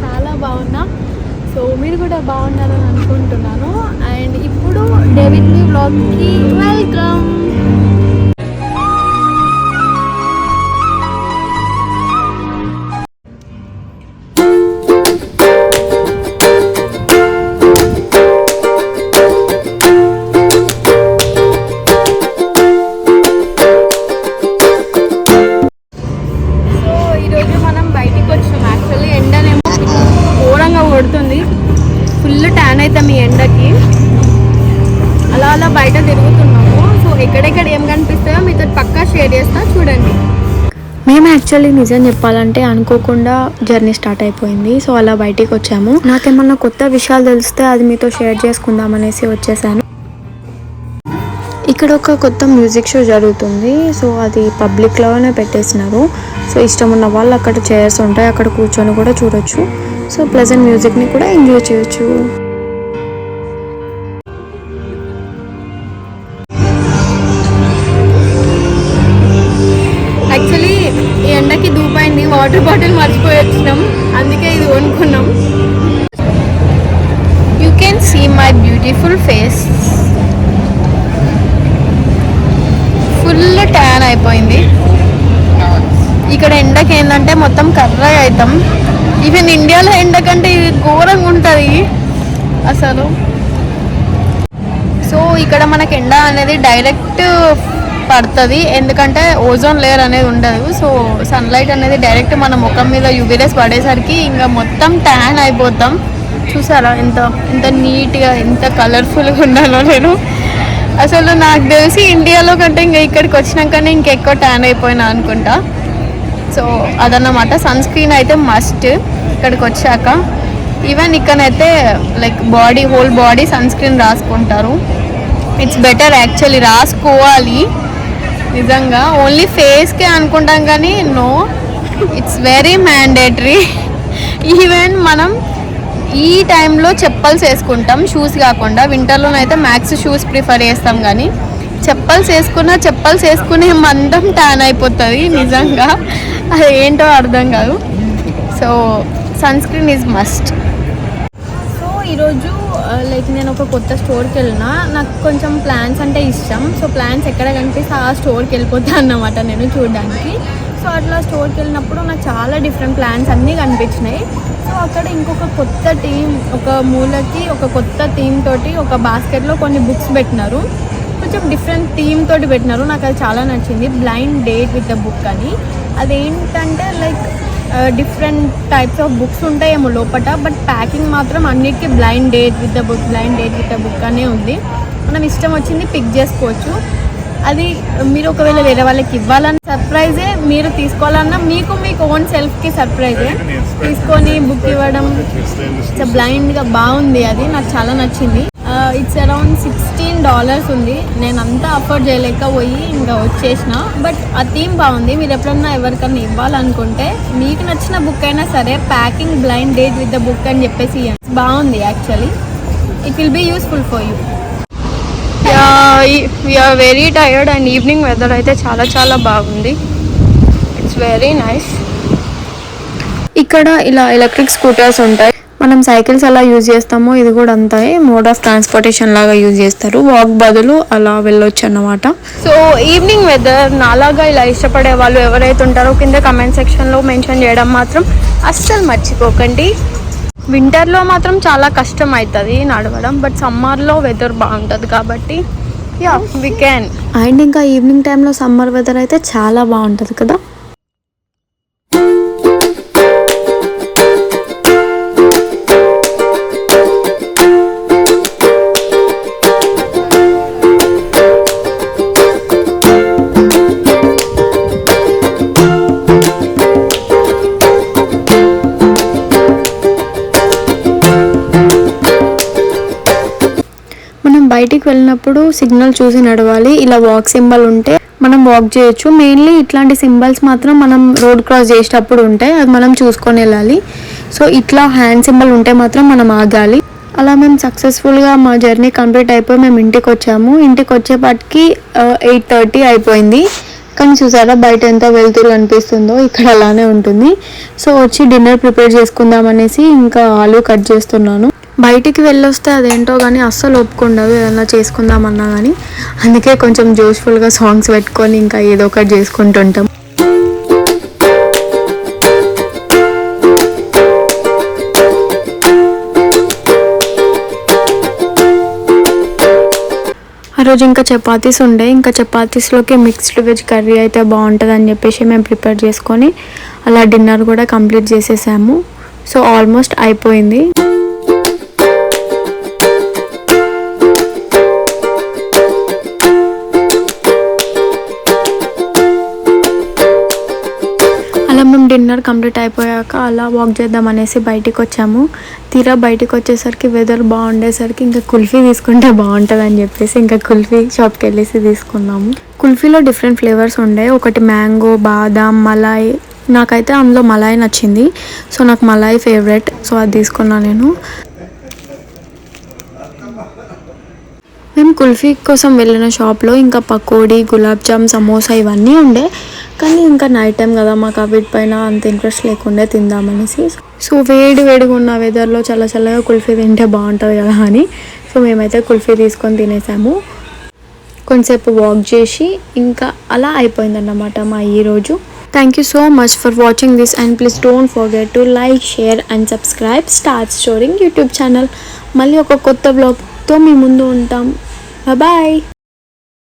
చాలా బాగున్నా. సో మీరు కూడా బాగున్నారని అనుకుంటున్నాను. అండ్ ఇప్పుడు డే విత్ మీ వ్లాగ్కి వెల్కమ్. కొడుతుంది ఫుల్ ట్యాన్ అవుతాం ఈ ఎండకి. అలా అలా బయట తిరుగుతున్నాము. సో ఎక్కడెక్కడ ఏం కనిపిస్తాయో మీతో పక్కా షేర్ చేస్తా, చూడండి. మేము యాక్చువల్లీ నిజం చెప్పాలంటే అనుకోకుండా జర్నీ స్టార్ట్ అయిపోయింది. సో అలా బయటికి వచ్చాము. నాకేమన్నా కొత్త విషయాలు తెలిస్తే అది మీతో షేర్ చేసుకుందాం అనేసి వచ్చేసాను. ఇక్కడ ఒక కొత్త మ్యూజిక్ షో జరుగుతుంది. సో అది పబ్లిక్లోనే పెట్టేసినారు. సో ఇష్టం ఉన్న వాళ్ళు అక్కడ చైర్స్ ఉంటాయి, అక్కడ కూర్చొని కూడా చూడొచ్చు. సో ప్లెజెంట్ మ్యూజిక్ని కూడా ఎంజాయ్ చేయొచ్చు. యాక్చువల్లీ ఈ ఎండకి దూపైంది, వాటర్ బాటిల్ మర్చిపోయి వచ్చినాం, అందుకే ఇది కొనుక్కున్నాం. You can see my beautiful face. Full tan అయిపోయింది. ఇక్కడ ఎండకి ఏంటంటే మొత్తం కర్రగా అవుతాం. ఈవెన్ ఇండియాలో ఎండ కంటే ఇది ఘోరంగా ఉంటుంది అసలు. సో ఇక్కడ మనకి ఎండ అనేది డైరెక్ట్ పడుతుంది, ఎందుకంటే ఓజోన్ లేయర్ అనేది ఉండదు. సో సన్లైట్ అనేది డైరెక్ట్ మన ముఖం మీద యూవీ రేస్ పడేసరికి ఇంకా మొత్తం ట్యాన్ అయిపోతాం. చూసారా ఎంత నీట్గా ఎంత కలర్ఫుల్గా ఉన్నానో నేను. అసలు నాకు తెలిసి ఇండియాలో కంటే ఇంకా ఇక్కడికి వచ్చినాకనే ఇంకెక్కువ ట్యాన్ అయిపోయినా అనుకుంటా. సో అదన్నమాట. సన్ స్క్రీన్ అయితే మస్ట్ ఇక్కడికి వచ్చాక. ఈవెన్ ఇక్కడైతే like whole body sunscreen రాసుకుంటారు. ఇట్స్ బెటర్ యాక్చువల్లీ, రాసుకోవాలి నిజంగా. ఓన్లీ ఫేస్కే అనుకుంటాం కానీ no, it's very mandatory. Even మనం ఈ టైంలో చెప్పల్స్ వేసుకుంటాం, షూస్ కాకుండా. వింటర్లోనైతే మ్యాక్స్ షూస్ ప్రిఫర్ చేస్తాం, కానీ చెప్పల్స్ వేసుకునే మందం ట్యాన్ అయిపోతుంది నిజంగా. అది ఏంటో అర్థం కాదు. So sunscreen is must. So ఈరోజు లైక్ నేను ఒక కొత్త స్టోర్కి వెళ్ళినా. నాకు కొంచెం ప్లాన్స్ అంటే ఇష్టం. సో ప్లాన్స్ ఎక్కడ కనిపిస్తే ఆ స్టోర్కి వెళ్ళిపోతాను అన్నమాట నేను చూడడానికి. సో అట్లా స్టోర్కి వెళ్ళినప్పుడు నాకు చాలా డిఫరెంట్ ప్లాన్స్ అన్నీ కనిపించినాయి. సో అక్కడ ఇంకొక కొత్త టీం, ఒక మూలకి ఒక కొత్త థీమ్ తోటి ఒక బాస్కెట్లో కొన్ని బుక్స్ పెట్టినారు. కొంచెం డిఫరెంట్ థీమ్ తోటి పెట్టినారు. నాకు అది చాలా నచ్చింది. Blind date with the book అని. అదేంటంటే like different types of books ఉంటాయేమో లోపల, బట్ ప్యాకింగ్ మాత్రం అన్నిటికీ blind date with the book అనే ఉంది. మనం ఇష్టం వచ్చింది పిక్ చేసుకోవచ్చు. అది మీరు ఒకవేళ వేరే వాళ్ళకి ఇవ్వాలన్న సర్ప్రైజే, మీరు తీసుకోవాలన్నా మీకు ఓన్ సెల్ఫ్కి సర్ప్రైజే. తీసుకొని బుక్ ఇవ్వడం బ్లైండ్గా బాగుంది. అది నాకు చాలా నచ్చింది. ఇట్స్ అరౌండ్ $16 ఉంది. నేను అంతా అఫోర్డ్ చేయలేకపోయి ఇంకా వచ్చేసిన. బట్ ఆ థీమ్ బాగుంది. మీరు ఎప్పుడన్నా ఎవరికన్నా ఇవ్వాలనుకుంటే మీకు నచ్చిన బుక్ అయినా సరే packing blind date with the book అని చెప్పేసి బాగుంది actually. It will be useful for you. We are very tired and evening weather అయితే చాలా బాగుంది. It's very nice. ఇక్కడ ఇలా ఎలక్ట్రిక్ స్కూటర్స్ ఉంటాయి. మనం సైకిల్స్ ఎలా యూజ్ చేస్తామో ఇది కూడా అంతా మోడ్ ఆఫ్ ట్రాన్స్పోర్టేషన్ లాగా యూజ్ చేస్తారు. వాక్ బదులు అలా వెళ్ళొచ్చు అన్నమాట. సో ఈవినింగ్ వెదర్ నాలాగా ఇలా ఇష్టపడే వాళ్ళు ఎవరైతే ఉంటారో కింద కమెంట్ సెక్షన్లో మెన్షన్ చేయడం మాత్రం అస్సలు మర్చిపోకండి. వింటర్లో మాత్రం చాలా కష్టం అవుతుంది నడవడం, బట్ సమ్మర్లో వెదర్ బాగుంటుంది కాబట్టి యా వి క్యాన్. అండ్ ఇంకా ఈవినింగ్ టైంలో సమ్మర్ వెదర్ అయితే చాలా బాగుంటుంది కదా. బయటికి వెళ్ళినప్పుడు సిగ్నల్ చూసి నడవాలి. ఇలా వాక్ సింబల్ ఉంటే మనం వాక్ చేయొచ్చు. మెయిన్లీ ఇట్లాంటి సింబల్స్ మాత్రం మనం రోడ్ క్రాస్ చేసేటప్పుడు ఉంటాయి, అది మనం చూసుకొని వెళ్ళాలి. సో ఇట్లా హ్యాండ్ సింబల్ ఉంటే మాత్రం మనం ఆగాలి. అలా మేము సక్సెస్ఫుల్గా మా జర్నీ కంప్లీట్ అయిపోయి మేము ఇంటికి వచ్చాము. ఇంటికి వచ్చేపాటికి 8:30 అయిపోయింది. కానీ చూసారా బయట ఎంత వెళ్తురు అనిపిస్తుందో, ఇక్కడ అలానే ఉంటుంది. సో వచ్చి డిన్నర్ ప్రిపేర్ చేసుకుందాం అనేసి ఇంకా ఆలు కట్ చేస్తున్నాను. బయటికి వెళ్ళొస్తే అదేంటో కానీ అస్సలు ఒప్పుకుండవు ఏదైనా చేసుకుందామన్నా కానీ. అందుకే కొంచెం జోష్ఫుల్గా సాంగ్స్ పెట్టుకొని ఇంకా ఏదో ఒకటి చేసుకుంటుంటాం. ఆ రోజు ఇంకా చపాతీస్ ఉండే, ఇంకా చపాతీస్లోకి మిక్స్డ్ వెజ్ కర్రీ అయితే బాగుంటుంది అని చెప్పేసి మేము ప్రిపేర్ చేసుకొని అలా డిన్నర్ కూడా కంప్లీట్ చేసేసాము. సో ఆల్మోస్ట్ అయిపోయింది. అలా మేము డిన్నర్ కంప్లీట్ అయిపోయాక అలా వాక్ చేద్దాం అనేసి బయటికి వచ్చాము. తీరా బయటికి వచ్చేసరికి వెదర్ బాగుండేసరికి ఇంకా కుల్ఫీ తీసుకుంటే బాగుంటుంది అని చెప్పేసి ఇంకా కుల్ఫీ షాప్కి వెళ్ళేసి తీసుకున్నాము. కుల్ఫీలో డిఫరెంట్ ఫ్లేవర్స్ ఉండే, ఒకటి మ్యాంగో, బాదాం, మలాయ్. నాకైతే అందులో మలాయ్ నచ్చింది. సో నాకు మలాయ్ ఫేవరెట్, సో అది తీసుకున్నాను నేను. మేము కుల్ఫీ కోసం వెళ్ళిన షాప్లో ఇంకా పకోడీ, గులాబ్ జామ్, సమోసా ఇవన్నీ ఉండే. కానీ ఇంకా నైట్ టైం కదా, మాకు వీటిపైన అంత ఇంట్రెస్ట్ లేకుండే తిందామనేసి. సో వేడిగా ఉన్న వెదర్లో చల్లగా కుల్ఫీ తింటే బాగుంటుంది కదా అని సో మేమైతే కుల్ఫీ తీసుకొని తినేసాము. కొంచెంసేపు వాక్ చేసి ఇంకా అలా అయిపోయిందన్నమాట మా ఈరోజు. Thank you so much for watching this and please don't forget to like, share and subscribe star storing YouTube channel. మళ్ళీ ఒక కొత్త బ్లాగ్తో మీ ముందు ఉంటాం. బాయ్.